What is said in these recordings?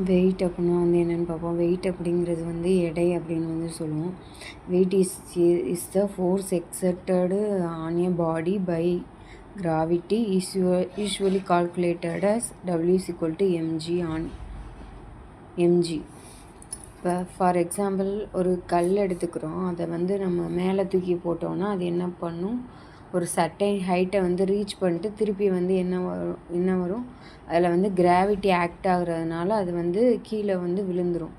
Wait அப்படின்னா வந்து என்னென்னு பார்ப்போம். வெயிட் அப்படிங்கிறது வந்து எடை அப்படின்னு வந்து சொல்லுவோம். Weight is the force exerted on a body by gravity usually calculated as W is equal to mg. இப்போ ஃபார் எக்ஸாம்பிள் ஒரு கல் எடுத்துக்கிறோம். அதை வந்து நம்ம மேலே தூக்கி போட்டோம்னா அது என்ன பண்ணும், ஒரு சர்டைன் ஹைட்டை வந்து ரீச் பண்ணிட்டு திருப்பி வந்து என்ன வரும் அதில் வந்து கிராவிட்டி ஆக்ட் ஆகுறதுனால அது வந்து கீழே வந்து விழுந்துடும்.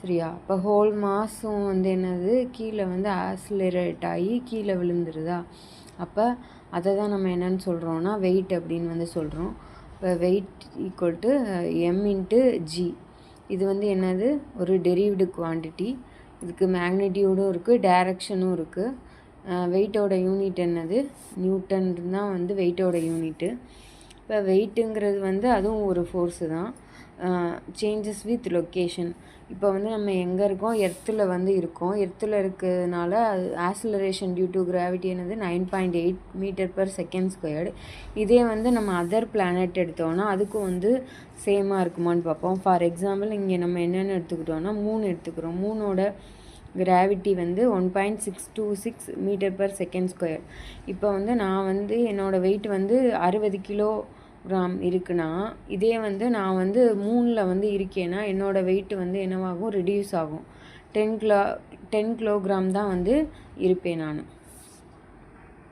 சரியா? இப்போ ஹோல் மாஸும் வந்து என்னது கீழே வந்து ஆக்சிலரேட் ஆகி கீழே விழுந்துருதா. அப்போ அதை தான் நம்ம என்னென்னு சொல்கிறோன்னா வெயிட் அப்படின்னு வந்து சொல்கிறோம். இப்போ வெயிட் ஈக்குவல் டு m/g. இது வந்து என்னது, ஒரு டெரிவ்டு குவான்டிட்டி. இதுக்கு மேக்னிடியூடும் இருக்குது, டைரக்ஷனும் இருக்குது. வெயிட்டோட யூனிட் என்னது, நியூட்டன் தான் வந்து வெயிட்டோட யூனிட்டு. இப்போ வெயிட்டுங்கிறது வந்து அதுவும் ஒரு ஃபோர்ஸு தான். Changes with location. இப்போ வந்து நம்ம எங்கே இருக்கோம், எர்த்தில் வந்து இருக்கோம். எர்த்தில் இருக்கிறதுனால அது ஆக்சிலரேஷன் டியூ டு கிராவிட்டி என்னது 9.8 m/s². இதே வந்து நம்ம அதர் பிளானட் எடுத்தோம்னா அதுக்கும் வந்து சேமாக இருக்குமான்னு பார்ப்போம். ஃபார் எக்ஸாம்பிள் இங்கே நம்ம என்னென்னு எடுத்துக்கிட்டோம்னா மூன் எடுத்துக்கிறோம். மூனோட கிராவிட்டி வந்து 1.626 m/s². இப்போ வந்து நான் வந்து என்னோடய வெயிட் வந்து 60 கிலோகிராம் இருக்குன்னா, இதே வந்து நான் வந்து மூனில் வந்து இருக்கேன்னா என்னோடய வெயிட் வந்து என்னவாகும், ரெடியூஸ் ஆகும். 10 கிலோகிராம் தான் வந்து இருப்பேன் நான்.